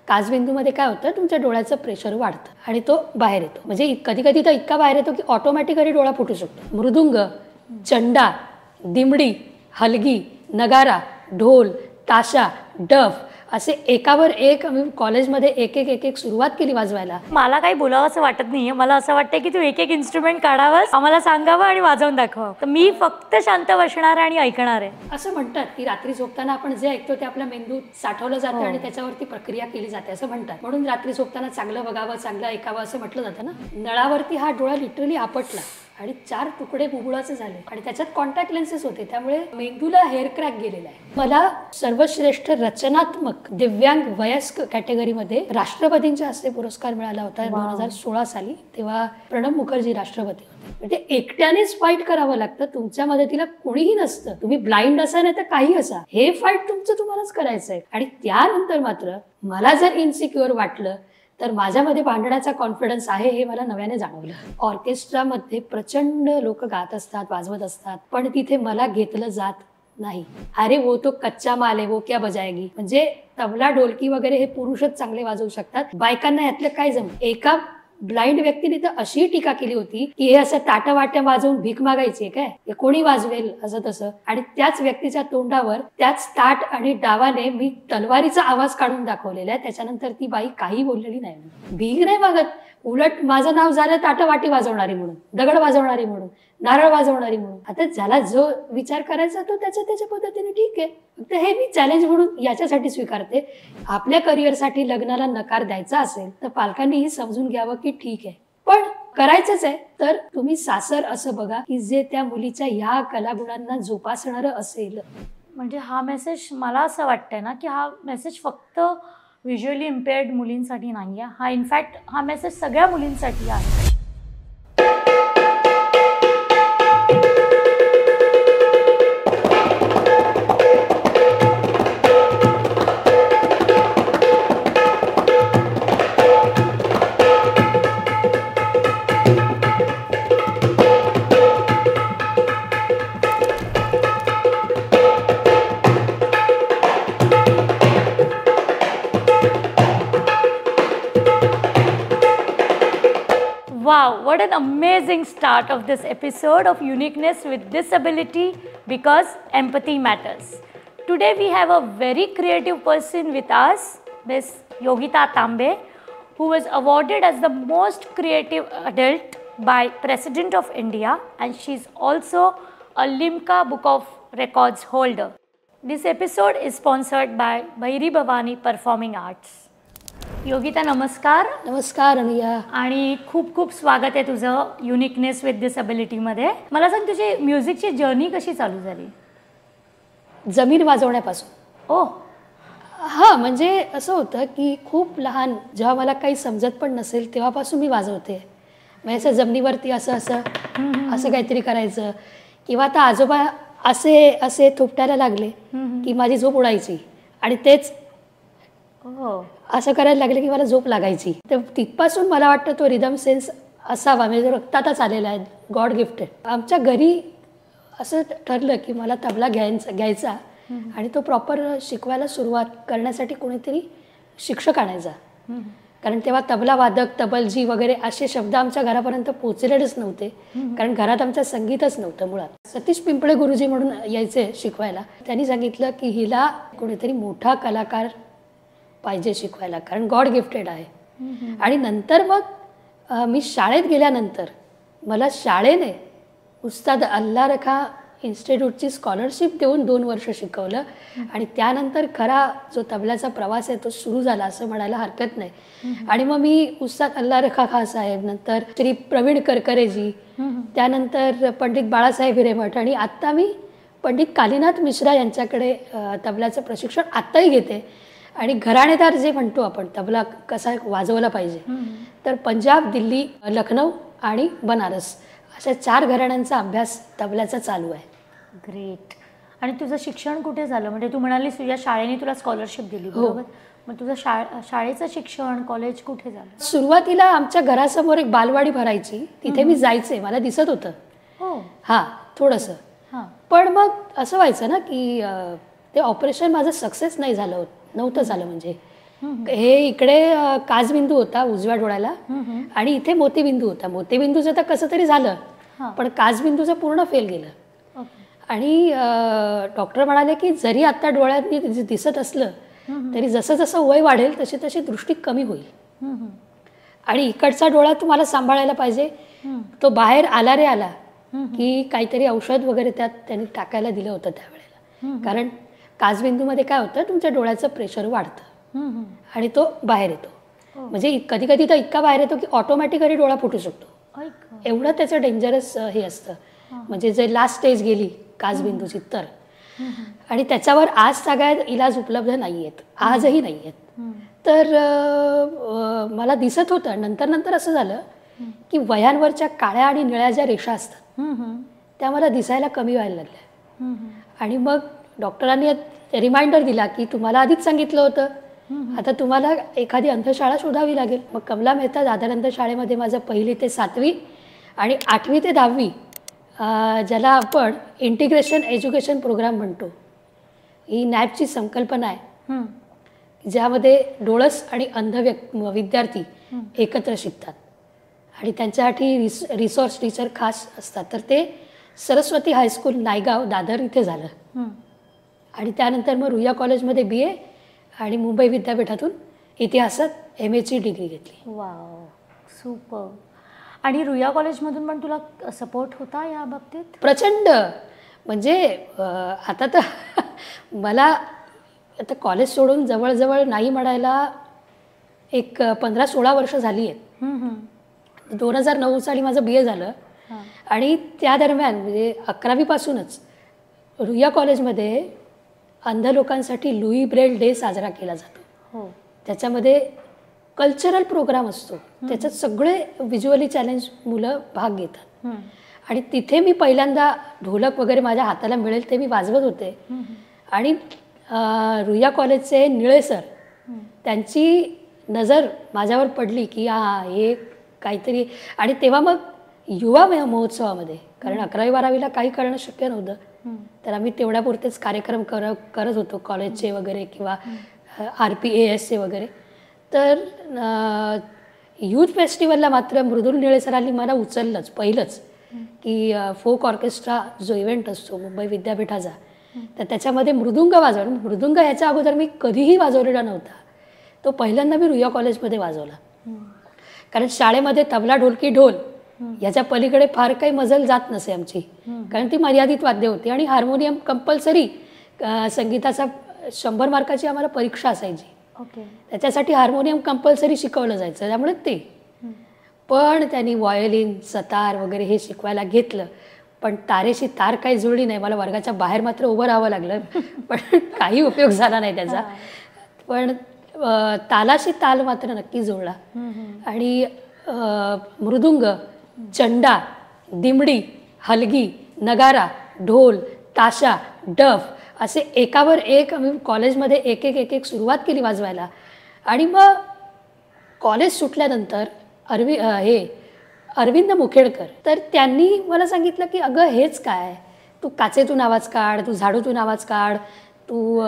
काजबिंदूमध्ये काय होतं, तुमच्या डोळ्याचं प्रेशर वाढतं आणि तो बाहेर येतो. म्हणजे कधी कधी तर इतका बाहेर येतो की ऑटोमॅटिकली डोळा फुटू शकतो. मृदुंग, चंडा, दिमडी, हलगी, नगारा, ढोल, ताशा, डफ असे एकावर एक आम्ही कॉलेजमध्ये एक एक एक सुरुवात केली वाजवायला. मला काही बोलावं असं वाटत नाहीये. मला असं वाटतं की तू एक एक इन्स्ट्रुमेंट काढावं, आम्हाला सांगावं आणि वाजवून दाखवावं. तर मी फक्त शांत बसणार आणि ऐकणार आहे. असं म्हणतात की रात्री झोपताना आपण जे ऐकतो ते आपल्या मेंदूत साठवलं जातं आणि त्याच्यावरती प्रक्रिया केली जाते असं म्हणतात. म्हणून रात्री झोपताना चांगलं बघावं, चांगलं ऐकावं असं म्हटलं जातं ना. नळावरती हा डोळा लिटरली आपटला आणि 4 तुकडे बुबुळाचे झाले आणि त्याच्यात कॉन्टॅक्ट लेन्सेस होते, त्यामुळे मेंदूला हेअर क्रॅक गेलेला आहे. मला सर्वश्रेष्ठ रचनात्मक दिव्यांग वयस्क कॅटेगरीमध्ये राष्ट्रपतींच्या हस्ते पुरस्कार मिळाला होता 2016 साली. तेव्हा प्रणब मुखर्जी राष्ट्रपती होते. म्हणजे एकट्यानेच फाईट करावं लागतं, तुमच्या मदतीला कोणीही नसतं. तुम्ही ब्लाइंड असा नाही तर काही असा, हे फाईट तुमचं तुम्हालाच करायचं आहे. आणि त्यानंतर मात्र मला जर इन्सिक्युअर वाटलं तर माझ्यामध्ये भांडण्याचा कॉन्फिडन्स आहे हे मला नव्याने जाणवलं. ऑर्केस्ट्रामध्ये प्रचंड लोक गात असतात, वाजवत असतात, पण तिथे मला घेतलं जात नाही. अरे वो तो कच्चा माल आहे, वो क्या बजाएगी. म्हणजे तबला, ढोलकी वगैरे हे पुरुषच चांगले वाजवू शकतात, बायकांना यातलं काय जमतं. एका ब्लाइंड व्यक्तीने तर अशी टीका केली होती की हे असं ताट्या वाट्या वाजवून भीक मागायची काय, हे कोणी वाजवेल असं तसं. आणि त्याच व्यक्तीच्या तोंडावर त्याच ताट आणि डावाने मी तलवारीचा आवाज काढून दाखवलेला आहे. त्याच्यानंतर ती बाई काही बोललेली नाही. भीक नाही मागत, उलट माझं नाव झालं ताटवाटी वाजवणारी म्हणून, दगड वाजवणारी म्हणून, नारळ वाजवणारी म्हणून. आता ज्याला जो विचार करायचा तो त्याच्या पद्धतीने ठीक आहे. फक्त हे मी चॅलेंज म्हणून याच्यासाठी स्वीकारते. आपल्या करिअरसाठी लग्नाला नकार द्यायचा असेल तर पालकांनीही समजून घ्यावं की ठीक आहे, पण करायचंच आहे तर तुम्ही सासर असं बघा की जे त्या मुलीच्या ह्या कलागुणांना जोपासणारं असेल. म्हणजे हा मेसेज मला असं वाटतंय ना की हा मेसेज फक्त व्हिज्युअली इम्पेअर्ड मुलींसाठी नाही आहे, हा इनफॅक्ट हा मेसेज सगळ्या मुलींसाठी आहे. Wow, what an amazing start of this episode of Uniqueness with Disability, because empathy matters. Today we have a very creative person with us, Ms. Yogita Tambe, who was awarded as the most creative adult by President of India, and she's also a Limca Book of Records holder. This episode is sponsored by Bhairi Bhavani Performing Arts. Yogita नमस्कार. नमस्कार अनुया, आणि खूप खूप स्वागत आहे तुझं uniqueness with डिसेबिलिटीमध्ये. मला सांग, तुझी म्युझिकची जर्नी कशी चालू झाली? जमीन वाजवण्यापासून. ओ हां, म्हणजे असं होतं की खूप लहान जेव्हा मला काही समजत पण नसेल तेव्हापासून मी वाजवते. म्हणजे असं जमिनीवरती असं असं असं काहीतरी करायचं, किंवा आता आजोबा असे असे थोपटायला लागले की माझी झोप उडायची आणि तेच असं करायला लागले की मला झोप लागायची. तर तिथपासून मला वाटतं तो रिदम सेन्स असावा, म्हणजे रक्तातच आलेला आहे, गॉड गिफ्टेड. आमच्या घरी असं ठरलं की मला तबला घ्यायचा आणि तो प्रॉपर शिकवायला सुरुवात करण्यासाठी कोणीतरी शिक्षक आणायचा. कारण तेव्हा तबला वादक, तबलजी वगैरे असे शब्द आमच्या घरापर्यंत पोचलेलेच नव्हते, कारण घरात आमच्या संगीतच नव्हतं मुळात. सतीश पिंपळे गुरुजी म्हणून यायचे शिकवायला. त्यांनी सांगितलं की हिला कोणीतरी मोठा कलाकार पाहिजे शिकवायला, कारण गॉड गिफ्टेड आहे. आणि नंतर मग मी शाळेत गेल्यानंतर मला शाळेने उस्ताद अल्ला रखा इन्स्टिट्यूटची स्कॉलरशिप देऊन 2 वर्ष शिकवलं. आणि त्यानंतर खरा जो तबल्याचा प्रवास आहे तो सुरू झाला असं म्हणायला हरकत नाही. आणि मग मी उस्ताद अल्ला रखा खान साहेब, नंतर श्री प्रवीण करकरेजी, त्यानंतर पंडित बाळासाहेब हिरेमठ, आणि आत्ता मी पंडित कालीनाथ मिश्रा यांच्याकडे तबल्याचं प्रशिक्षण आत्ताही घेते. आणि घराणेदार जे म्हणतो आपण, तबला कसा वाजवला पाहिजे, तर पंजाब, दिल्ली, लखनौ आणि बनारस अशा 4 घराण्यांचा अभ्यास तबल्याचा चालू आहे. ग्रेट. आणि तुझं शिक्षण कुठे झालं? म्हणजे तू म्हणालीस तुझ्या शाळेने तुला स्कॉलरशिप दिली, बरोबर? मग तुझं शाळेचं शिक्षण, कॉलेज कुठे झालं? सुरुवातीला आमच्या घरासमोर एक बालवाडी भरायची, तिथे मी जायचे, मला दिसत होतं. हां, थोडंसं. पण मग असं व्हायचं ना की ते ऑपरेशन माझं सक्सेस नाही झालं, नव्हतं झालं. म्हणजे हे इकडे काचबिंदू होता उजव्या डोळ्याला आणि इथे मोतीबिंदू होता. मोतीबिंदूचं तर कसं तरी झालं, पण काचबिंदूचं पूर्ण फेल गेलं. आणि डॉक्टर म्हणाले की जरी आता डोळ्यात दिसत असलं तरी जसं जसं वय वाढेल तशी तशी दृष्टी कमी होईल आणि इकडचा डोळा तुम्हाला सांभाळायला पाहिजे. तो बाहेर आला रे आला की काहीतरी औषध वगैरे त्यात त्यांनी टाकायला दिलं होतं त्यावेळेला. कारण काचबिंदूमध्ये काय होतं, तुमच्या डोळ्याचं प्रेशर वाढतं आणि तो बाहेर येतो. म्हणजे कधी कधी तर इतका बाहेर येतो की ऑटोमॅटिकली डोळा फुटू शकतो. एवढं त्याचं डेंजरस हे असतं. म्हणजे जे लास्ट स्टेज गेली काचबिंदूची तर. आणि त्याच्यावर आज सगळ्यात इलाज उपलब्ध नाही आहेत, आजही नाही आहेत. तर मला दिसत होतं नंतर नंतर असं झालं की वह्यांवरच्या काळ्या आणि निळ्या ज्या रेषा असतात त्या मला दिसायला कमी व्हायला लागल्या. आणि मग डॉक्टरांनी रिमाइंडर दिला की तुम्हाला आधीच सांगितलं होतं, आता तुम्हाला एखादी अंधशाळा शोधावी लागेल. मग कमला मेहता दादर अंधशाळेमध्ये माझं 1ली ते 7वी आणि 8वी ते 10वी ज्याला आपण इंटिग्रेशन एज्युकेशन प्रोग्राम म्हणतो, ही नॅपची संकल्पना आहे ज्यामध्ये डोळस आणि अंध विद्यार्थी एकत्र शिकतात आणि त्यांच्यासाठी रिसोर्स टीचर खास असतात. तर ते सरस्वती हायस्कूल नायगाव दादर इथे झालं आणि त्यानंतर मग रुईया कॉलेजमध्ये BA आणि मुंबई विद्यापीठातून इतिहासात MAची डिग्री घेतली. Wow, super. आणि रुईया कॉलेजमधून पण तुला सपोर्ट होता या बाबतीत? प्रचंड. म्हणजे आता तर मला आता कॉलेज सोडून जवळजवळ नाही म्हणायला एक 15-16 वर्ष झाली आहेत. 2009 साली माझं BA झालं आणि त्या दरम्यान म्हणजे 11वी पासूनच रुईया कॉलेजमध्ये अंध लोकांसाठी लुई ब्रेल डे साजरा केला जातो. त्याच्यामध्ये कल्चरल प्रोग्राम असतो, त्याच्यात सगळे व्हिज्युअली चॅलेंज मुलं भाग घेतात. आणि तिथे मी पहिल्यांदा ढोलक वगैरे माझ्या हाताला मिळेल ते मी वाजवत होते. आणि रुईया कॉलेजचे निळे सर, त्यांची नजर माझ्यावर पडली की हे काहीतरी. आणि तेव्हा मग युवा महोत्सवामध्ये, कारण 11वी-12वीला काही करणं शक्य नव्हतं, तर आम्ही तेवढ्यापुरतेच कार्यक्रम करत होतो कॉलेजचे वगैरे किंवा RPASचे वगैरे. तर यूथ फेस्टिवलला मात्र मृदुल निळे सरांनी मला उचललंच पहिलंच की फोक ऑर्केस्ट्रा जो इव्हेंट असतो मुंबई विद्यापीठाचा, तर त्याच्यामध्ये मृदुंग वाजवणं. मृदुंग ह्याच्या अगोदर मी कधीही वाजवलेला नव्हता, तो पहिल्यांदा मी रुईया कॉलेजमध्ये वाजवला. कारण शाळेमध्ये तबला ढोलकी ढोल याच्या पलीकडे फार काही मजल जात नसे आमची, कारण ती मर्यादित वाद्य होती. आणि हार्मोनियम कंपल्सरी, संगीताचा 100 मार्काची आम्हाला परीक्षा असायची, त्याच्यासाठी हार्मोनियम कंपल्सरी शिकवलं जायचं. त्यामुळे ते पण त्यांनी व्हायोलिन सतार वगैरे हे शिकवायला घेतलं, पण तारेशी तार काही जुळली नाही. मला वर्गाच्या बाहेर मात्र उभं राहावं लागलं, पण काही उपयोग झाला नाही त्याचा. पण तालाशी ताल मात्र नक्की जुळला. आणि मृदुंग, चंडा, दिमडी, हलगी, नगारा, ढोल, ताशा, डफ असे एकावर एक आम्ही कॉलेजमध्ये एक एक सुरुवात केली वाजवायला. आणि मग कॉलेज सुटल्यानंतर अरविंद मुखेडकर, तर त्यांनी मला सांगितलं की अगं हेच काय, तू काचेतून आवाज काढ, तू झाडूतून आवाज काढ, तू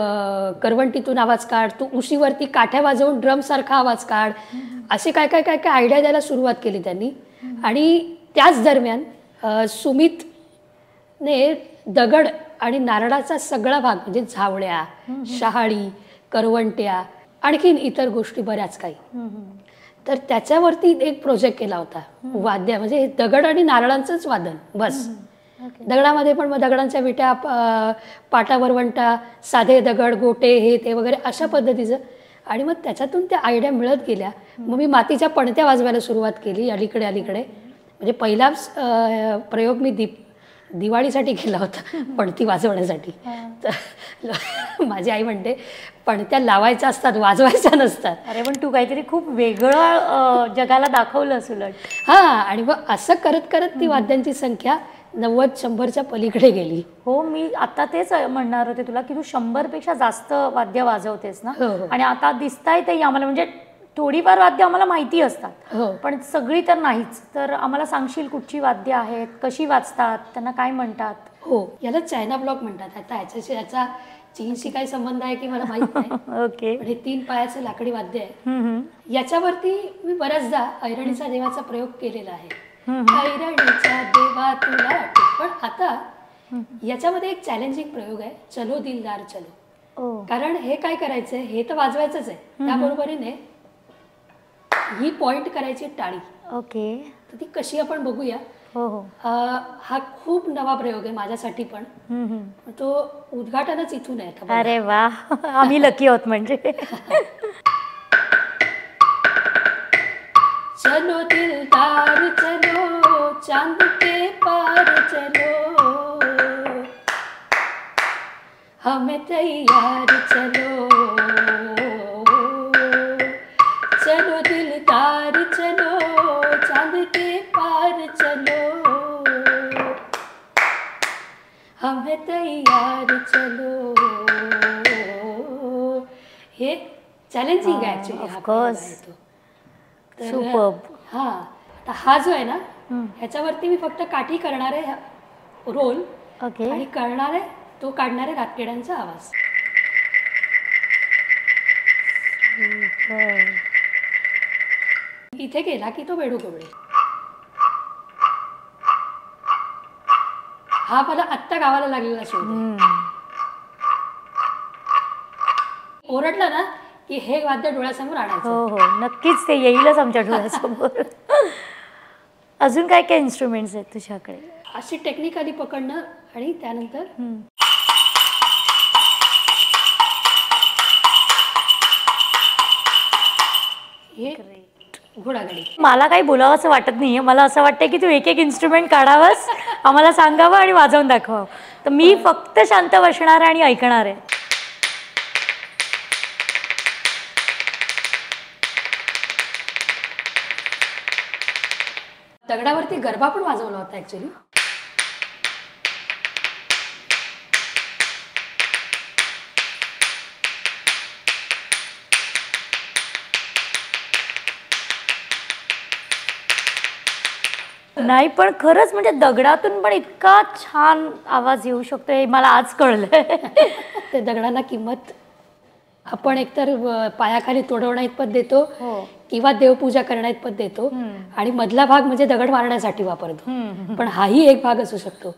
करवंटीतून आवाज काढ, तू उशीवरती काठ्या वाजवून ड्रमसारखा आवाज काढ, असे काय काय काय काय आयडिया द्यायला सुरुवात केली त्यांनी. आणि त्याच दरम्यान सुमितने दगड आणि नारळाचा सगळा भाग म्हणजे झावळ्या, शहाळी, करवंट्या, आणखीन इतर गोष्टी बऱ्याच काही, तर त्याच्यावरती एक प्रोजेक्ट केला होता. वाद्य म्हणजे दगड आणि नारळांचंच वादन बस. दगडामध्ये पण मग दगडांच्या विट्या, पाटा वरवंटा, साधे दगड, गोटे हे ते वगैरे अशा पद्धतीचं. आणि मग त्याच्यातून त्या आयडिया मिळत गेल्या. मग मी मातीच्या पणत्या वाजवायला सुरुवात केली अलीकडे. म्हणजे पहिला प्रयोग मी दिवाळीसाठी केला होता, पणती वाजवण्यासाठी. तर माझी आई म्हणते पणत्या लावायच्या असतात, वाजवायच्या नसतात. अरे पण तू काहीतरी खूप वेगळं जगाला दाखवलंस उलट. हां. आणि मग असं करत करत ती वाद्यांची संख्या 90-100च्या पलीकडे गेली. हो, मी आता तेच म्हणणार होते तुला की तू 100पेक्षा जास्त वाद्य वाजवतेस ना. आणि आता दिसताय ते आम्हाला, म्हणजे थोडीफार वाद्य आम्हाला माहिती असतात पण सगळी तर नाहीच. तर आम्हाला सांगशील कुठची वाद्य आहेत, कशी वाजतात, त्यांना काय म्हणतात? हो, याला चायना ब्लॉक म्हणतात. आता याचा चीनशी काही संबंध आहे की मला माहित नाही. ओके. पण हे 3 पायाचं लाकडी वाद्य आहे. याच्यावरती मी बऱ्याचदा ऐरणीचा देवाचा प्रयोग केलेला आहे. ऐरणीचा देवा तुला आठव. पण आता याच्यामध्ये एक चॅलेंजिंग प्रयोग आहे, चलो दिलदार चलो. कारण हे काय करायचंय, हे तर वाजवायचंच आहे, त्याबरोबरीने ही पॉइंट करायची टाळी. ओके. तर ती कशी आपण बघूया. हो हो. हा खूप नवा प्रयोग आहे माझ्यासाठी पण. तो उद्घाटनच इथून आहे आता. अरे वा, आम्ही लकी आहोत म्हणजे. चलो दिलदार चलो चांद के पार चलो, हमें तैयार चलो. चलो दिलदार चलो चांद के पार चलो, हमें तैयार चलो. हे चॅलेंजिंग आहे ऍक्च्युली. हा कोर्स. तर सुपर्ब. हा, आता हा जो आहे ना, ह्याच्यावरती मी फक्त काठी करणार आहे रोल. ओके. आणि करणार आहे तो काढणारे रातकिड्यांचा आवाज. इथे गेला की तो बेडूकबडे. हा मला आत्ता गावाला लागलेला शोध. ओरडला ना की हे वाद्य डोळ्यासमोर आणायचं. हो हो, नक्कीच ते येईलच आमच्या डोळ्यासमोर. अजून काय काय इन्स्ट्रुमेंट्स आहेत तुझ्याकडे? अशी टेक्निकली पकडणं आणि त्यानंतर हे घोडागाडी. मला काही बोलावं असं वाटत नाहीये. मला असं वाटतं की तू एक एक इन्स्ट्रुमेंट काढावंस, आम्हाला सांगावं आणि वाजवून दाखवावं. तर मी फक्त शांत बसणार आणि ऐकणार आहे. दगडावरती गरबा पण वाजवला होता ऍक्च्युली. नाही पण खरंच म्हणजे दगडातून पण इतका छान आवाज येऊ शकतो हे मला आज कळलंय. ते दगडांना किंमत आपण एकतर पायाखाली तोडवण्या इतपत देतो किंवा देवपूजा करण्या इतपत देतो, आणि मधला भाग म्हणजे दगड मारण्यासाठी वापरतो. पण हाही एक भाग असू शकतो.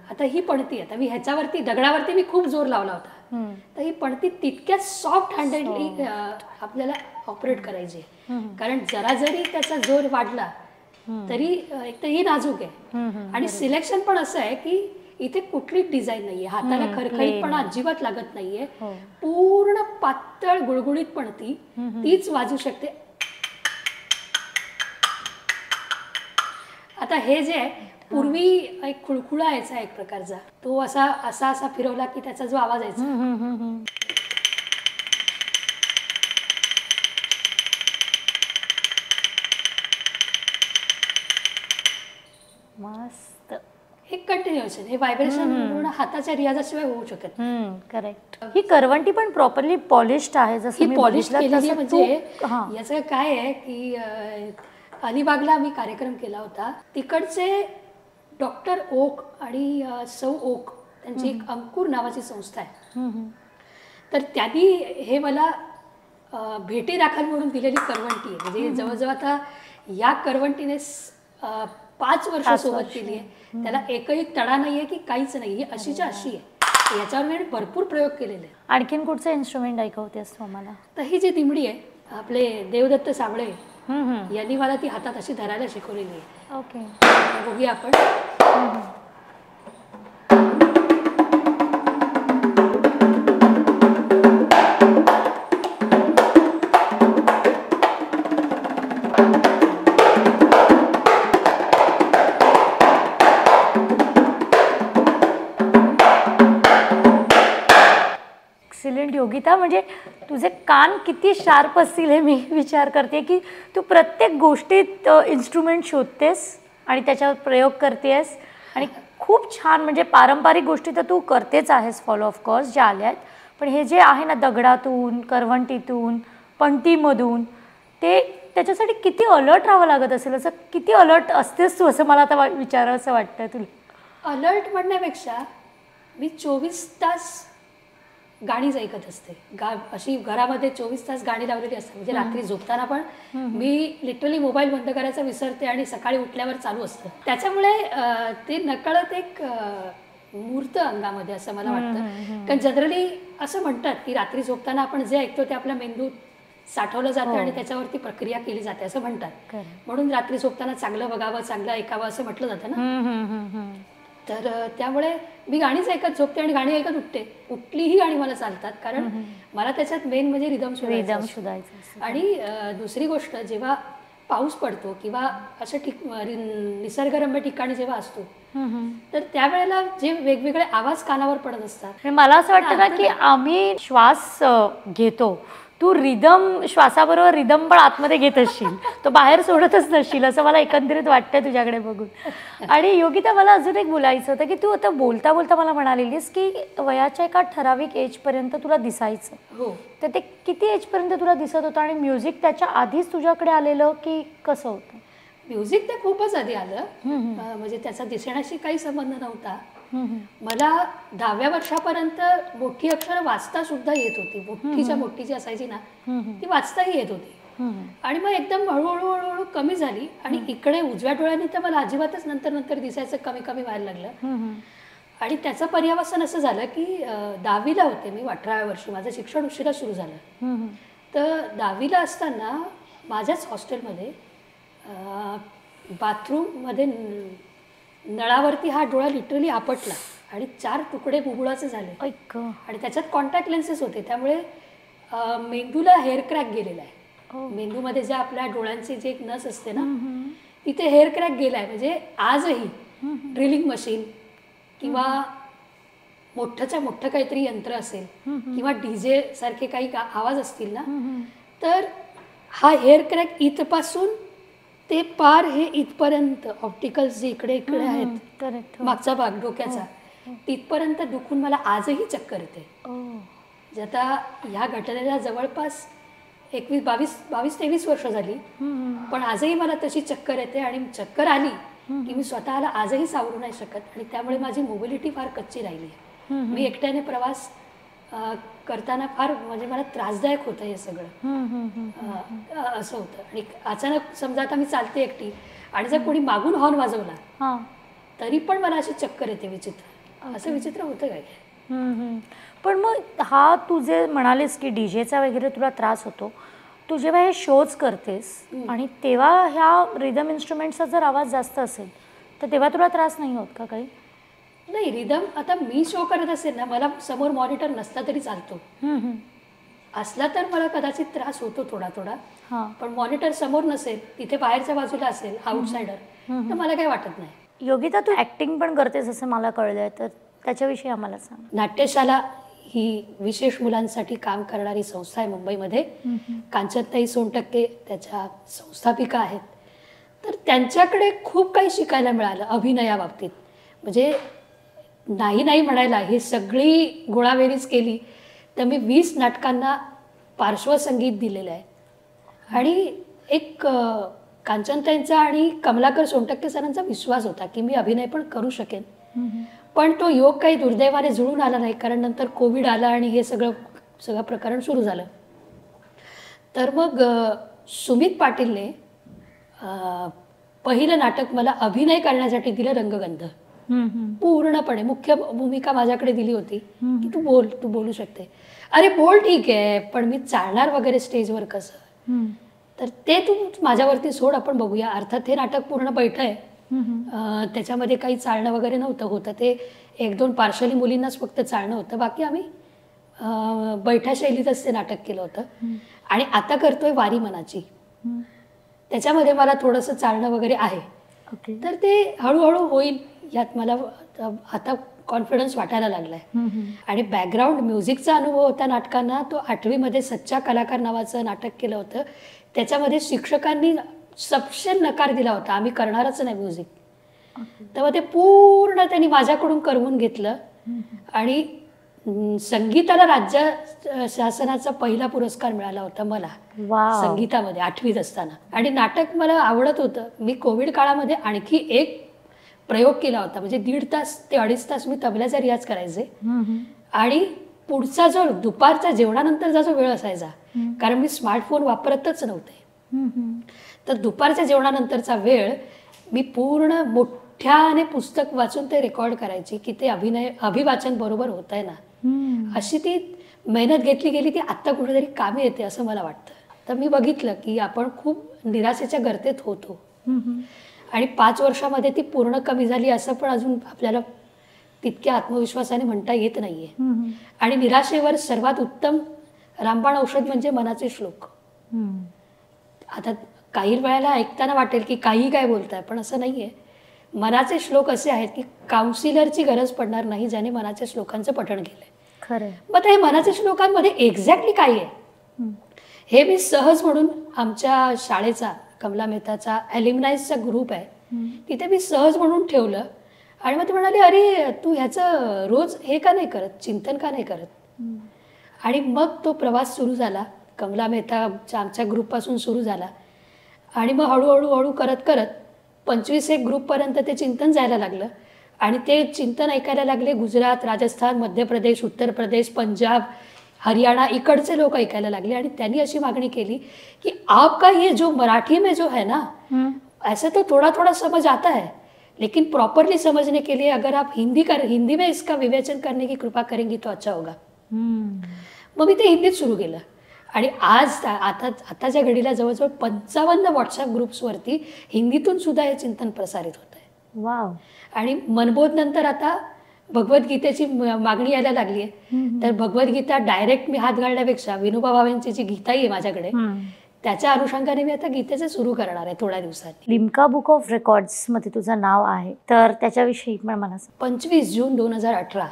आता ही पणती, आता मी ह्याच्यावरती दगडावरती मी खूप जोर लावला होता, तर ही पणती तितक्याच सॉफ्ट हँडेडली आपल्याला ऑपरेट करायची. कारण जरा जरी त्याचा जोर वाढला तरी एक तर ही नाजूक आहे, आणि सिलेक्शन पण असं आहे की इथे कुठलीच डिझाईन नाहीये, हाताला खरखरीतपणा अजिबात लागत नाहीये. पूर्ण पातळ गुळगुळीत पणती तीच वाजू शकते. आता हे जे आहे, पूर्वी एक खुळखुळा यायचा एक प्रकारचा, तो असा असा असा फिरवला की त्याचा जो आवाज यायचा. मस्त. हे कंटिन्युएशन, हे व्हायब्रेशन पूर्ण हाताच्या रियाजाशिवाय होऊ शकत. करेक्ट. ही करवंटी पण प्रॉपरली पॉलिश्ड आहे, जसं मी पॉलिश बघितलं केलेली. तसं म्हणजे याचं काय आहे की अलिबागला आम्ही कार्यक्रम केला होता. तिकडचे डॉक्टर ओक आणि सौ ओक त्यांची एक अंकुर नावाची संस्था आहे. तर त्यांनी हे मला भेटी दाखल म्हणून दिलेली करवंटी आहे. म्हणजे जवळजवळ आता या करवंटीने 5 वर्ष सोबत केली आहे. त्याला एकही तडा नाहीये की काहीच नाही, ही अशीच्या अशी आहे. याच्यावर मी भरपूर प्रयोग केलेले आहेत. आणखीन कुठचं इन्स्ट्रुमेंट ऐकवतेस तू आम्हाला? तर ही जी दिमडी आहे, आपले देवदत्त साबळे यांनी मला ती हातात अशी धरायला शिकवलेली आहे. ओके, बघूया आपण. एक्सिलेंट योगिता. म्हणजे तुझे कान किती शार्प असतील हे मी विचार करते की तू प्रत्येक गोष्टीत इन्स्ट्रुमेंट शोधतेस आणि त्याच्यावर प्रयोग करतेस, आणि खूप छान. म्हणजे पारंपरिक गोष्टी तर तू करतेच आहेस फॉलो ऑफकोर्स ज्या आल्या आहेत, पण हे जे आहे ना दगडातून, करवंटीतून, पणतीमधून, ते त्याच्यासाठी किती अलर्ट राहावं लागत असेल. असं किती अलर्ट असतेस तू, असं मला आता विचारावं असं वाटतं तुला? अलर्ट म्हणण्यापेक्षा मी 24 तास गाणीच ऐकत असते. अशी घरामध्ये 24 तास गाणी लावलेली असतात. म्हणजे रात्री झोपताना पण मी लिटरली मोबाईल बंद करायचा विसरते आणि सकाळी उठल्यावर चालू असतं. त्याच्यामुळे ते नकळत एक मूर्त अंगामध्ये असं मला वाटतं. कारण जनरली असं म्हणतात की रात्री झोपताना आपण जे ऐकतो ते आपल्या मेंदूत साठवलं जातं आणि त्याच्यावरती प्रक्रिया केली जाते असं म्हणतात. म्हणून रात्री झोपताना चांगलं बघावं, चांगलं ऐकावं असं म्हटलं जातं ना. तर त्यामुळे मी गाणीच ऐकत झोपते आणि गाणी ऐकत उठते. कुठलीही गाणी मला चालतात, कारण मला त्याच्यात मेन म्हणजे रिदम शोधायचं. आणि दुसरी गोष्ट, जेव्हा पाऊस पडतो किंवा अशा निसर्गरम्य ठिकाणी जेव्हा असतो तर त्यावेळेला जे वेगवेगळे आवाज कानावर पडत असतात. मला असं वाटतं ना की आम्ही श्वास घेतो, तू रिदम श्वासाबरोबर रिदम पण आतमध्ये घेत असशील, तो बाहेर सोडतच नसशील असं मला एकंदरीत वाटतं तुझ्याकडे बघून. आणि योगिता, मला अजून एक बोलायचं होतं की तू आता बोलता बोलता मला म्हणालेलीस की वयाच्या एका ठराविक एजपर्यंत तुला दिसायचं. हो. तर ते किती एजपर्यंत तुला दिसत होतं आणि म्युझिक त्याच्या आधीच तुझ्याकडे आलेलं की कसं होतं? म्युझिक तर खूपच आधी आलं. म्हणजे त्याचा दिसण्याशी काही संबंध नव्हता. मला 10व्या वर्षापर्यंत मोठी अक्षरं वाचता सुद्धा येत होती. मोठीच्या मोठी जी असायची ना ती वाचताही येत होती. आणि मग एकदम हळूहळू हळूहळू कमी झाली आणि इकडे उजव्या डोळ्याने तर मला अजिबातच नंतर दिसायचं कमी कमी व्हायला लागलं. आणि त्याचं पर्यावसन असं झालं की 10वीला होते मी, 18व्या वर्षी माझं शिक्षण उशिरा सुरू झालं. तर 10वीला असताना माझ्याच हॉस्टेलमध्ये बाथरूममध्ये नळावरती हा डोळा लिटरली आपटला आणि 4 तुकडे बुबुळाचे झाले. आणि त्याच्यात कॉन्टॅक्ट लेन्सेस होते, त्यामुळे मेंदूला हेअर क्रॅक गेलेला आहे. मेंदूमध्ये ज्या आपल्या डोळ्यांची जी एक नस असते ना तिथे हेअर क्रॅक गेला आहे. म्हणजे आजही ड्रिलिंग मशीन किंवा मोठंच्या मोठं काहीतरी यंत्र असेल किंवा डीजे सारखे काही आवाज असतील ना, तर हा हेअर क्रॅक इथपासून ते पार हे इथपर्यंत ऑप्टिकल्स जे इकडे इकडे आहेत मागचा भाग डोक्याचा तिथपर्यंत दुखून मला आजही चक्कर येते. आता ह्या घटनेला जवळपास 22-23 वर्ष झाली, पण आजही मला तशी चक्कर येते. आणि चक्कर आली की मी स्वतःला आजही सावरू नाही शकत. आणि त्यामुळे माझी मोबिलिटी फार कच्ची राहिली आहे. मी एकट्याने प्रवास करताना फार म्हणजे मला त्रासदायक होतं हे सगळं. असं होतं. आणि अचानक समजा आता मी चालते एकटी आणि जर कोणी मागून हॉर्न वाजवला तरी पण मला अशी चक्कर येते विचित्र. असं विचित्र होतं काय. पण मग हा तू जे म्हणालीस की डीजेचा वगैरे तुला त्रास होतो, तू जेव्हा हे शोज करतेस आणि तेव्हा ह्या रिदम इन्स्ट्रुमेंटचा जर आवाज जास्त असेल तर तेव्हा तुला त्रास नाही होत का काही? नाही, रिदम आता मी शो करत असेल ना, मला समोर मॉनिटर नसता तरी चालतो. असला तर मला कदाचित त्रास होतो थोडा थोडा. पण मॉनिटर समोर नसेल, तिथे बाहेरच्या बाजूला असेल आउटसाइडर, तर मला काही वाटत नाही. योगिता, तू ऍक्टिंग पण करतेस असं मला कळलंय, तर त्याच्याविषयी आम्हाला सांग. नाट्यशाला ही विशेष मुलांसाठी काम करणारी संस्था आहे मुंबईमध्ये. कांचनताई सोनटक्के त्याच्या संस्थापिका आहेत. तर त्यांच्याकडे खूप काही शिकायला मिळालं अभिनयाबाबतीत. म्हणजे नाही म्हणायला, ही सगळी गोळाबेरीज केली तर मी 20 नाटकांना पार्श्वसंगीत दिलेलं आहे. आणि एक कांचनताईंचा आणि कमलाकर सोनटक्के सरांचा विश्वास होता की मी अभिनय पण करू शकेन. पण तो योग काही दुर्दैवाने जुळून आला नाही, कारण नंतर कोविड आला आणि हे सगळं प्रकरण सुरू झालं. तर मग सुमित पाटीलने पहिलं नाटक मला अभिनय करण्यासाठी दिलं, रंगगंध. पूर्णपणे मुख्य भूमिका माझ्याकडे दिली होती की तू बोलू शकते. अरे बोल, ठीक आहे, पण मी चालणार वगैरे स्टेजवर कसं? तर ते तू माझ्यावरती सोड, आपण बघूया. अर्थात हे नाटक पूर्ण बैठ आहे, त्याच्यामध्ये काही चालणं वगैरे नव्हतं होतं. ते 1-2 पार्शली मुलींनाच फक्त चालणं होतं, बाकी आम्ही बैठ्या शैलीतच ते नाटक केलं होतं. आणि आता करतोय वारी मनाची, त्याच्यामध्ये मला थोडंसं चालणं वगैरे आहे. तर ते हळूहळू होईल यात मला आता कॉन्फिडन्स वाटायला लागलाय. आणि बॅकग्राऊंड म्युझिकचा अनुभव होता नाटकांना. तो 8वीमध्ये सच्चा कलाकार नावाचं नाटक केलं होतं. त्याच्यामध्ये शिक्षकांनी सपशेल नकार दिला होता, आम्ही करणारच नाही म्युझिक. तेव्हा ते पूर्ण त्यांनी माझ्याकडून करवून घेतलं. आणि संगीताला राज्य शासनाचा पहिला पुरस्कार मिळाला होता मला संगीतामध्ये 8वीत असताना. आणि नाटक मला आवडत होतं. मी कोविड काळामध्ये आणखी एक प्रयोग केला होता. म्हणजे 1.5 तास ते 2.5 तास मी तबल्याचा रियाज करायचे. आणि पुढचा जो दुपारच्या जेवणानंतरचा जो वेळ असायचा, कारण मी स्मार्टफोन वापरतच नव्हते, तर दुपारच्या जेवणानंतरचा वेळ मी पूर्ण मोठ्याने पुस्तक वाचून ते रेकॉर्ड करायची की ते अभिवाचन बरोबर होत आहे ना, अशी ती मेहनत घेतली गेली ती आत्ता कुठेतरी कामी येते असं मला वाटतं. तर मी बघितलं की आपण खूप निराशेच्या गर्तेत होतो आणि 5 वर्षामध्ये ती पूर्ण कमी झाली असं पण अजून आपल्याला तितक्या आत्मविश्वासाने म्हणता येत नाहीये. आणि निराशेवर सर्वात उत्तम रामबाण औषध म्हणजे मनाचे श्लोक. आता काही वेळेला ऐकताना वाटेल की काही काय बोलताय, पण असं नाहीये. मनाचे श्लोक असे आहेत की काउन्सिलरची गरज पडणार नाही ज्याने मनाच्या श्लोकांचं पठण केलंय. खरं. मग हे मनाच्या श्लोकांमध्ये एक्झॅक्टली काय आहे हे मी सहज म्हणून आमच्या शाळेचा कमला मेहताचा ॲल्युमनाईजचा ग्रुप आहे, तिथे मी सहज म्हणून ठेवलं आणि मग ते म्हणाले, अरे तू ह्याचं रोज हे का नाही करत, चिंतन का नाही करत. आणि मग तो प्रवास सुरू झाला, कमला मेहताच्या आमच्या ग्रुपपासून सुरू झाला आणि मग हळूहळू करत करत 25 ग्रुपपर्यंत ते चिंतन जायला लागलं आणि ते चिंतन ऐकायला लागले गुजरात, राजस्थान, मध्य प्रदेश, उत्तर प्रदेश, पंजाब, हरियाणा इकडचे लोक ऐकायला लागले. आणि त्यांनी अशी मागणी केली की आपका ये जो मराठी में जो है ना, ऐसा तो थोड़ा थोड़ा समझ आता है, लेकिन प्रॉपरली समझने के लिए अगर आप हिंदी में इसका विवेचन करने की कृपा करेंगी तो अच्छा होगा. मग मी ते हिंदीत सुरू केलं आणि आज आताच्या घडीला जवळजवळ 55 व्हॉट्सअप ग्रुप्सवरती हिंदीतून सुद्धा हे चिंतन प्रसारित होत आहे. वाव. आणि मनबोध नंतर आता भगवद्गीतेची मागणी यायला लागली आहे, तर भगवद्गीता डायरेक्ट मी हात घालण्यापेक्षा विनोबा भावेंची जी गीताही आहे माझ्याकडे, त्याच्या अनुषंगाने मी आता गीतेचं सुरू करणार आहे थोड्या दिवसांनी. लिम्का बुक ऑफ रेकॉर्ड्स मध्ये तुझं नाव आहे, तर त्याच्याविषयी पण मला 25 जून 2018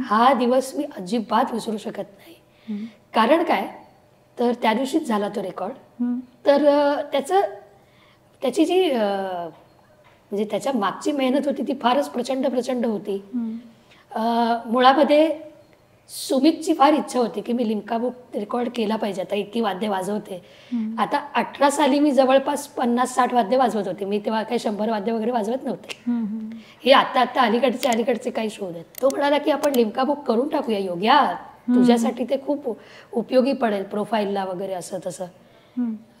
हा दिवस मी अजिबात विसरू शकत नाही. कारण काय, तर त्या दिवशीच झाला तो रेकॉर्ड. तर त्याची जी म्हणजे त्याच्या मागची मेहनत होती ती फारच प्रचंड होती. मुळामध्ये सुमितची फार इच्छा होती की मी लिम्का बुक रेकॉर्ड केला पाहिजे. आता इतकी वाद्य वाजवते, आता 18 साली मी जवळपास 50-60 वाद्य वाजवत होते. मी तेव्हा काही 100 वाद्य वगैरे वाजवत नव्हते. हे आता अलीकडचे काही शोध आहेत. तो म्हणाला की आपण लिम्का बुक करून टाकूया योग्या, तुझ्यासाठी ते खूप उपयोगी पडेल प्रोफाईलला वगैरे असं तसं.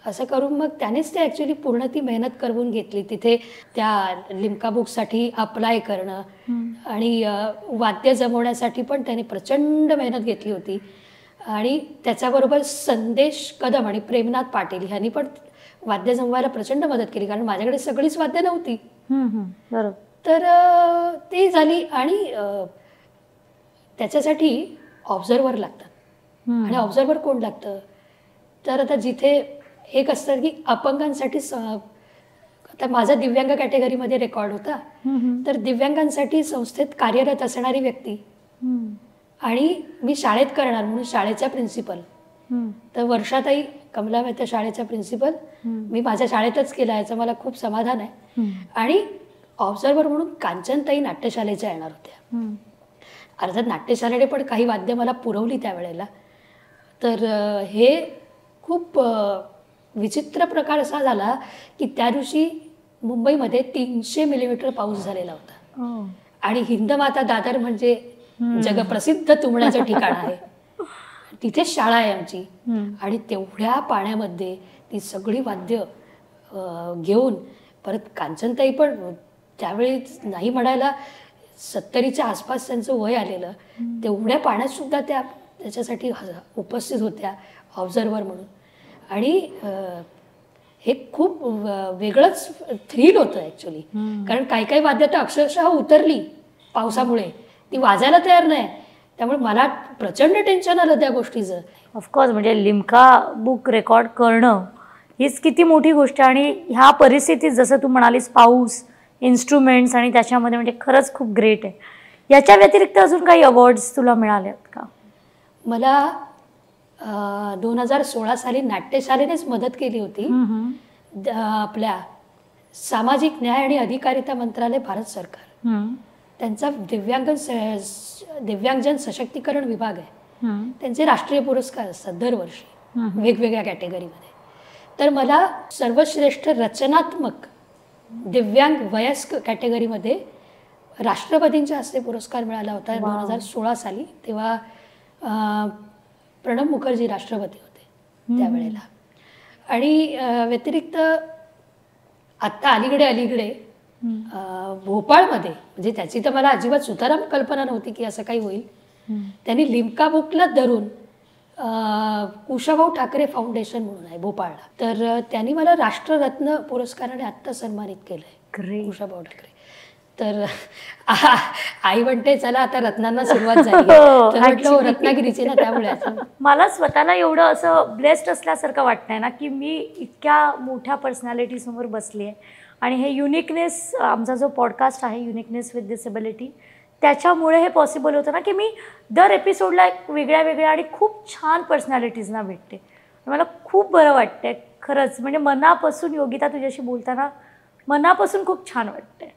असं करून मग त्यानेच ते ॲक्च्युली पूर्ण ती मेहनत करून घेतली. तिथे त्या लिम्का बुकसाठी अप्लाय करणं आणि वाद्य जमवण्यासाठी पण त्याने प्रचंड मेहनत घेतली होती. आणि त्याच्याबरोबर संदेश कदम आणि प्रेमनाथ पाटील ह्यांनी पण वाद्य जमवायला प्रचंड मदत केली, कारण माझ्याकडे सगळीच वाद्य नव्हती. बरोबर. तर ती झाली. आणि त्याच्यासाठी ऑब्झर्वर लागतात. आणि ऑब्झर्वर कोण लागतं, तर आता जिथे एक असतं की अपंगांसाठी, आता माझा दिव्यांग कॅटेगरीमध्ये रेकॉर्ड होता, तर दिव्यांगांसाठी संस्थेत कार्यरत असणारी व्यक्ती आणि मी शाळेत करणार म्हणून शाळेच्या प्रिन्सिपल, तर वर्षाताई कमला मेहता शाळेच्या प्रिन्सिपल मी माझ्या शाळेतच केला, याचं मला खूप समाधान आहे. आणि ऑब्झर्वर म्हणून कांचनताई नाट्यशालेच्या येणार होत्या. अर्थात नाट्यशालेने पण काही वाद्य मला पुरवली त्यावेळेला. तर हे खूप विचित्र प्रकार असा झाला की त्या दिवशी मुंबईमध्ये 300 मिलीमीटर पाऊस झालेला होता. आणि हिंदमाता दादर म्हणजे जगप्रसिद्ध तुंबण्याचं ठिकाण आहे, तिथे शाळा आहे आमची. आणि तेवढ्या पाण्यामध्ये ती सगळी वाद्य घेऊन परत कांचनताई पण त्यावेळी नाही म्हणायला 70च्या आसपास त्यांचं वय आलेलं, तेवढ्या पाण्यात सुद्धा त्याच्यासाठी उपस्थित होत्या ऑब्झर्वर म्हणून. आणि हे खूप वेगळंच थ्रिल होतं ॲक्च्युली, कारण काही वाद्य तर अक्षरशः उतरली पावसामुळे, ती वाजायला तयार नाही. त्यामुळे मला प्रचंड टेन्शन आलं त्या गोष्टीचं. ऑफकोर्स, म्हणजे लिम्का बुक रेकॉर्ड करणं हीच किती मोठी गोष्ट आहे. आणि ह्या परिस्थितीत जसं तू म्हणालीस पाऊस, इन्स्ट्रुमेंट्स आणि त्याच्यामध्ये, म्हणजे खरंच खूप ग्रेट आहे. याच्या व्यतिरिक्त अजून काही अवॉर्ड्स तुला मिळाले आहेत का? मला 2016 साली नाट्यशालेनेच मदत केली होती. आपल्या सामाजिक न्याय आणि अधिकारिता मंत्रालय, भारत सरकार, त्यांचा दिव्यांगजन सशक्तीकरण विभाग आहे. त्यांचे राष्ट्रीय पुरस्कार असतात दरवर्षी वेगवेगळ्या कॅटेगरीमध्ये. तर मला सर्वश्रेष्ठ रचनात्मक दिव्यांग वयस्क कॅटेगरीमध्ये राष्ट्रपतींच्या हस्ते पुरस्कार मिळाला होता 2016 साली. तेव्हा प्रणब मुखर्जी राष्ट्रपती होते त्यावेळेला. आणि व्यतिरिक्त आत्ता अलीकडे भोपाळमध्ये, म्हणजे त्याची तर मला अजिबात सुताराम कल्पना नव्हती की असं काही होईल, त्यांनी लिम्का बुकला धरून कुशाभाऊ ठाकरे फाउंडेशन म्हणून आहे भोपाळला, तर त्यांनी मला राष्ट्ररत्न पुरस्काराने आत्ता सन्मानित केलंय कुशाभाऊ ठाकरे. तर आई म्हणते चला आता रत्नांना सुरुवात झाली, तर म्हटलं रत्नागिरीची ना, त्यामुळे मला स्वतःला एवढं असं ब्लेस्ड असल्यासारखं वाटतंय ना की मी इतक्या मोठ्या पर्सनॅलिटी समोर बसली आहे. आणि हे युनिकनेस, आमचा जो पॉडकास्ट आहे युनिकनेस विथ डिसेबिलिटी, त्याच्यामुळे हे पॉसिबल होतं ना की मी दर एपिसोडला एक वेगळ्या आणि खूप छान पर्सनॅलिटीजना भेटते. मला खूप बरं वाटतंय खरंच, म्हणजे मनापासून. योगिता, तुझ्याशी बोलताना मनापासून खूप छान वाटतंय.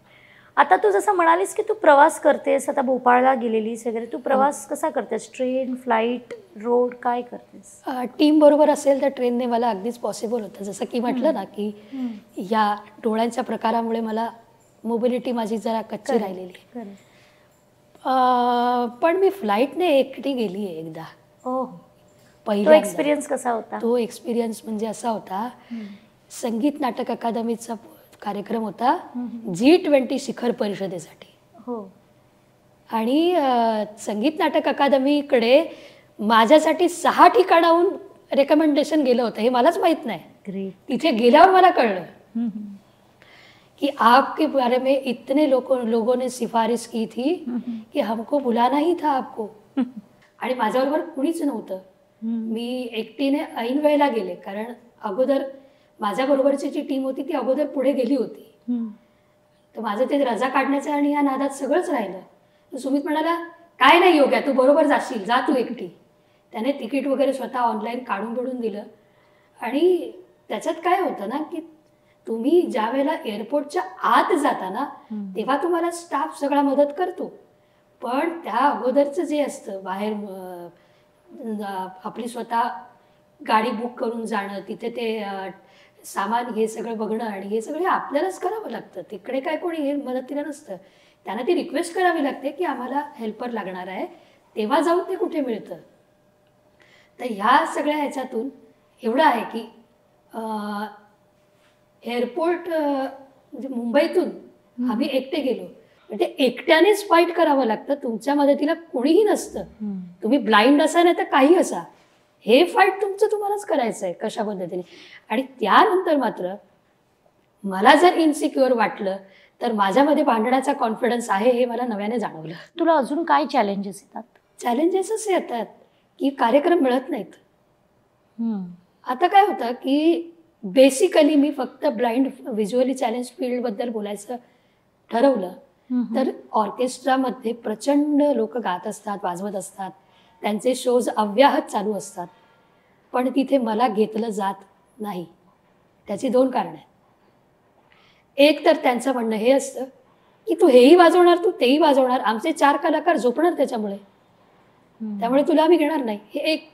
आता तू जसं म्हणालीस की तू प्रवास करतेस, आता भोपाळला गेलेलीस वगैरे, तू प्रवास कसा करतेस? ट्रेन, फ्लाईट, रोड, काय करतेस? टीम बरोबर असेल तर ट्रेनने मला अगदीच पॉसिबल होतं. जसं की म्हटलं ना की या डोळ्यांच्या प्रकारामुळे मला मोबिलिटी माझी जरा कच्ची राहिलेली आहे. पण मी फ्लाईटने एकटी गेली आहे एकदा. पहिला एक्सपिरियन्स कसा होता? तो एक्सपिरियन्स म्हणजे असा होता, संगीत नाटक अकादमीचा कार्यक्रम होता G20 शिखर परिषदेसाठी. आणि संगीत नाटक अकादमीकडे माझ्यासाठी 6 ठिकाणाहून रेकमेंडेशन गेलं होतं, हे मलाच माहीत नाही. तिथे गेल्यावर मला कळलं कि आपके बारे में इतने लोगों ने सिफारिश की थी कि हमको बुलाना ही था आपको. आणि माझ्याबरोबर कुणीच नव्हतं. मी एकटीने ऐन वेळेला गेले, कारण अगोदर माझ्याबरोबरची जी टीम होती ती अगोदर पुढे गेली होती. तर माझं ते रजा काढण्याचं आणि या नादात सगळंच राहिलं. तर सुमित म्हणाला, काय नाही योग्य, तू बरोबर जाशील, जा तू एकटी. त्याने तिकीट वगैरे स्वतः ऑनलाईन काढून दिलं. आणि त्याच्यात काय होतं ना की तुम्ही ज्या वेळेला एअरपोर्टच्या आत जाता ना, तेव्हा तुम्हाला स्टाफ सगळा मदत करतो, पण त्या अगोदरचं जे असतं बाहेर, आपली स्वतः गाडी बुक करून जाणं, तिथे ते सामान हे सगळं बघणं, आणि हे सगळं आपल्यालाच करावं लागतं. तिकडे काय कोणी हे मदतीला नसतं. त्यांना ती रिक्वेस्ट करावी लागते की आम्हाला हेल्पर लागणार आहे, तेव्हा जाऊन ते कुठे मिळतं. तर ह्या सगळ्या ह्याच्यातून एवढं आहे की एअरपोर्ट म्हणजे मुंबईतून आम्ही एकटे गेलो, म्हणजे एकट्यानेच फाईट करावं लागतं. तुमच्या मदतीला कोणीही नसतं. तुम्ही ब्लाइंड असा नाही तर काही असा, हे फाईट तुमचं तुम्हालाच करायचं आहे कशा पद्धतीने. आणि त्यानंतर मात्र मला जर इन्सिक्युअर वाटलं तर माझ्यामध्ये भांडण्याचा कॉन्फिडन्स आहे हे मला नव्याने जाणवलं. तुला अजून काय चॅलेंजेस येतात? चॅलेंजेस असे येतात की कार्यक्रम मिळत नाहीत. आता काय होतं की बेसिकली मी फक्त ब्लाइंड व्हिज्युअली चॅलेंज फील्डबद्दल बोलायचं ठरवलं तर ऑर्केस्ट्रामध्ये प्रचंड लोक गात असतात, वाजवत असतात, त्यांचे शोज अव्याहत चालू असतात, पण तिथे मला घेतलं जात नाही. त्याची 2 कारणं आहेत. एक तर त्यांचं म्हणणं हे असतं की तू हेही वाजवणार, तू तेही वाजवणार, आमचे 4 कलाकार झोपणार त्याच्यामुळे, त्यामुळे तुला आम्ही घेणार नाही, हे एक.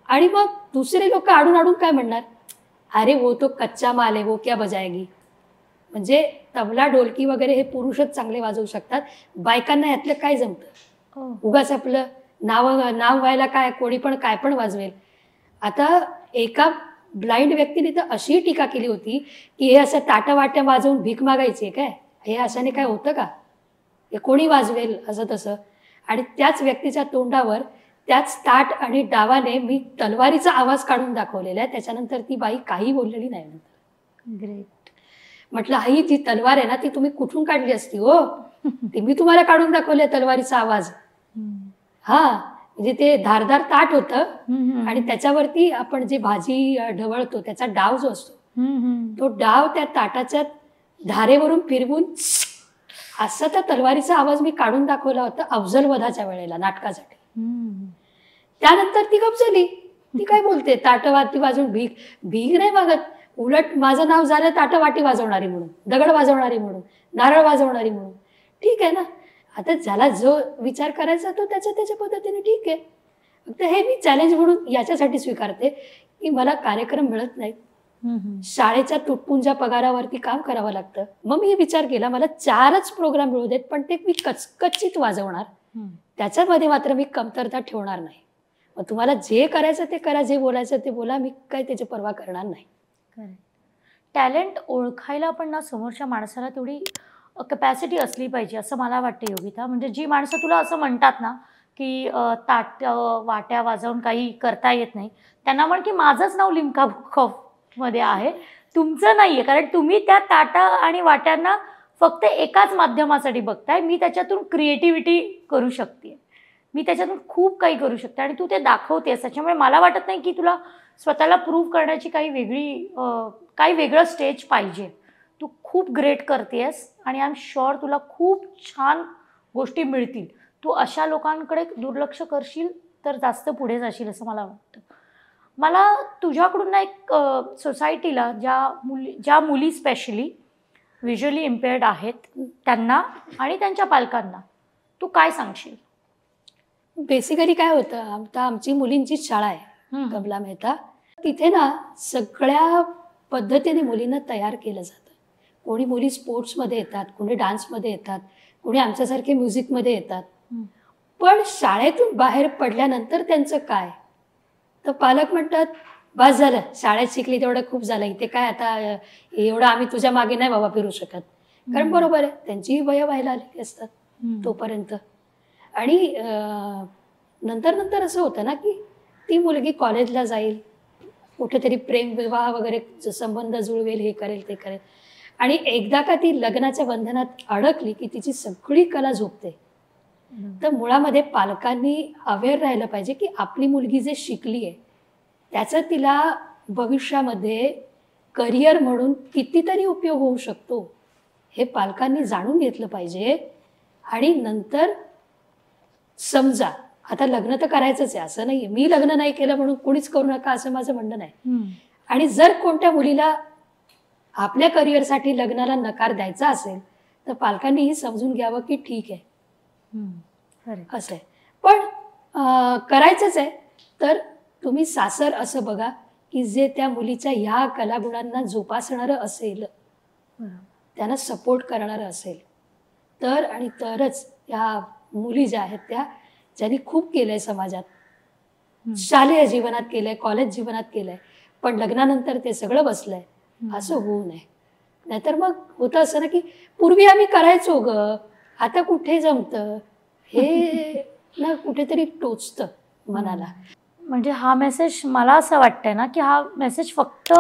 आणि मग दुसरे लोक आडून काय म्हणणार, अरे वो तो कच्चा माल है, वो क्या बजाएगी. म्हणजे तबला, ढोलकी वगैरे हे पुरुषच चांगले वाजवू शकतात, बायकांना यातलं काय जमतं, उगाच आपलं नाव व्हायला काय, कोणी पण काय पण वाजवेल. आता एका ब्लाइंड व्यक्तीने तर अशी टीका केली होती की हे असं ताटं वाट्या वाजवून भीक मागायची काय, हे अशाने काय होतं का, हे कोणी वाजवेल असं तसं. आणि त्याच व्यक्तीच्या तोंडावर त्याच ताट आणि डावाने मी तलवारीचा आवाज काढून दाखवलेला आहे. त्याच्यानंतर ती बाई काही बोललेली नाही. नंतर ग्रेट म्हटलं, ही जी तलवार आहे ना ती तुम्ही कुठून काढली असती हो, ती मी तुम्हाला काढून दाखवले तलवारीचा आवाज. म्हणजे ते धारदार ताट होतं आणि त्याच्यावरती आपण जे भाजी ढवळतो त्याचा डाव जो असतो तो डाव त्या ताटाच्या धारेवरून फिरवून असा त्या तलवारीचा आवाज मी काढून दाखवला होता अफजल वधाच्या वेळेला नाटकासाठी. त्यानंतर ती गप झाली. ती काय बोलते, ताटवाटी वाजवून भीक नाही मागत, उलट माझं नाव झालं ताटवाटी वाजवणारी म्हणून, दगड वाजवणारी म्हणून, नारळ वाजवणारी म्हणून. ठीक आहे ना, आता ज्याला जो विचार करायचा तो त्याच्या पद्धतीने ठीक आहे. फक्त हे मी चॅलेंज म्हणून याच्यासाठी स्वीकारते की मला कार्यक्रम मिळत नाहीत, शाळेच्या तुटपुंजा पगारावरती काम करावं लागतं. मग मी विचार केला मला 4च प्रोग्राम मिळू देत, पण ते मी कच्चित वाजवणार त्याच्यामध्ये मात्र मी कमतरता ठेवणार नाही. मग तुम्हाला जे करायचं ते करा, जे बोलायचं ते बोला, मी काही त्याची पर्वा करणार नाही. टॅलेंट ओळखायला पण ना समोरच्या माणसाला तेवढी कॅपॅसिटी असली पाहिजे असं मला वाटतं योगिता. म्हणजे जी माणसं तुला असं म्हणतात ना की ताट वाट्या वाजवून काही करता येत नाही, त्यांना म्हण की माझंच नाव लिम्का बुक ऑफमध्ये आहे, तुमचं नाही आहे. कारण तुम्ही त्या ताटा आणि वाट्यांना फक्त एकाच माध्यमासाठी बघताय. मी त्याच्यातून क्रिएटिव्हिटी करू शकते, मी त्याच्यातून खूप काही करू शकते आणि तू ते दाखवतेस. त्याच्यामुळे मला वाटत नाही की तुला स्वतःला प्रूव्ह करण्याची काही वेगळं स्टेज पाहिजे. तू खूप ग्रेट करतेस आणि आय एम शुअर तुला खूप छान गोष्टी मिळतील. तू अशा लोकांकडे दुर्लक्ष करशील तर जास्त पुढे जाशील असं मला वाटतं. मला तुझ्याकडून ना एक सोसायटीला ज्या मुली स्पेशली व्हिज्युअली इम्पेअर्ड आहेत त्यांना आणि त्यांच्या पालकांना तू काय सांगशील? बेसिकली काय होतं, आता आमची मुलींची शाळा आहे कमला मेहता. तिथे ना सगळ्या पद्धतीने मुलींना तयार केलं जातं. कोणी मुली स्पोर्ट्समध्ये येतात, कोणी डान्समध्ये येतात, कोणी आमच्यासारखे म्युझिकमध्ये येतात. पण शाळेतून बाहेर पडल्यानंतर त्यांचं काय, तर पालक म्हणतात बस झालं, शाळेत शिकली तेवढं खूप झालं, इथे काय आता एवढं आम्ही तुझ्या मागे नाही बाबा फिरू शकत. कारण बरोबर आहे, त्यांचीही वय व्हायला आलेली असतात तोपर्यंत. आणि नंतर नंतर असं होतं ना की ती मुलगी कॉलेजला जाईल, कुठेतरी प्रेम विवाह वगैरे संबंध जुळवेल, हे करेल ते करेल, आणि एकदा का ती लग्नाच्या बंधनात अडकली की तिची सगळी कला झोपते. तर मुळामध्ये पालकांनी अवेअर राहिलं पाहिजे की आपली मुलगी जे शिकली आहे त्याचा तिला भविष्यामध्ये करिअर म्हणून कितीतरी उपयोग होऊ शकतो, हे पालकांनी जाणून घेतलं पाहिजे. आणि नंतर समजा आता लग्न तर करायचंच आहे, असं नाही मी लग्न नाही केलं म्हणून कोणीच करू नका असं माझं म्हणणं नाही. आणि जर कोणत्या मुलीला आपल्या करिअरसाठी लग्नाला नकार द्यायचा असेल तर पालकांनीही समजून घ्यावं की ठीक आहे असं आहे. पण करायचंच आहे तर तुम्ही सासर असं बघा की जे त्या मुलीच्या ह्या कलागुणांना जोपासणारं असेल, त्यांना सपोर्ट करणारं असेल तर, आणि तरच ह्या मुली ज्या आहेत त्या ज्यांनी खूप केलं आहे समाजात, शालेय जीवनात केलं आहे, कॉलेज जीवनात केलं आहे, पण लग्नानंतर ते सगळं बसलं आहे, असं होऊ नये. नाहीतर मग होतं असं ना की पूर्वी आम्ही करायचो ग, आता कुठे जमतं, हे ना कुठेतरी टोचतं मनाला. म्हणजे हा मेसेज मला असं वाटतंय ना की हा मेसेज फक्त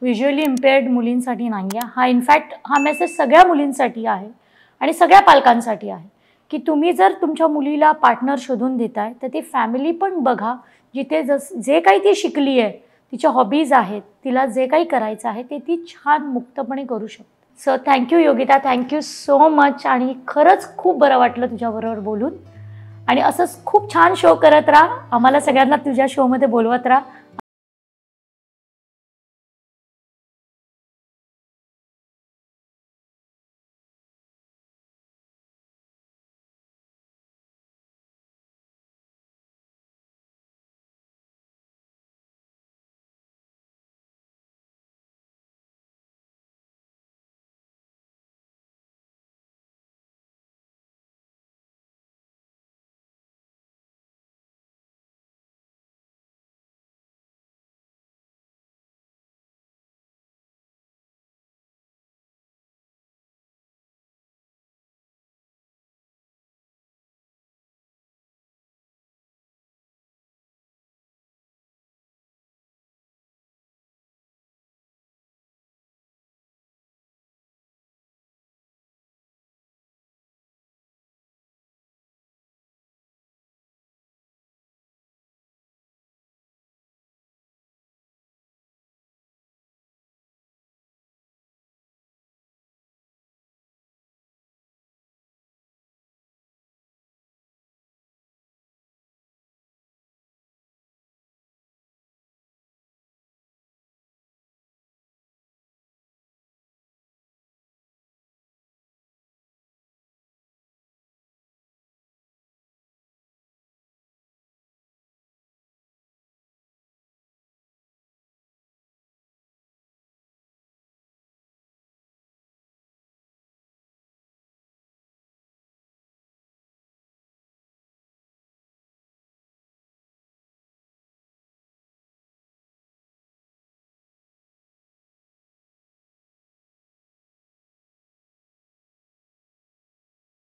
व्हिज्युअली इम्पेअर्ड मुलींसाठी नाही आहे, हा इनफॅक्ट हा मेसेज सगळ्या मुलींसाठी आहे आणि सगळ्या पालकांसाठी आहे की तुम्ही जर तुमच्या मुलीला पार्टनर शोधून देताय तर ती फॅमिली पण बघा जिथे जे काही ती शिकली आहे, तिच्या हॉबीज आहेत, तिला जे काही करायचं आहे ते ती छान मुक्तपणे करू शकते. So thank you Yogita, thank you so much. आणि खरंच खूप बरं वाटलं तुझ्याबरोबर बोलून. आणि असंच खूप छान शो करत राहा, आम्हाला सगळ्यांना तुझ्या शोमध्ये बोलवत राहा.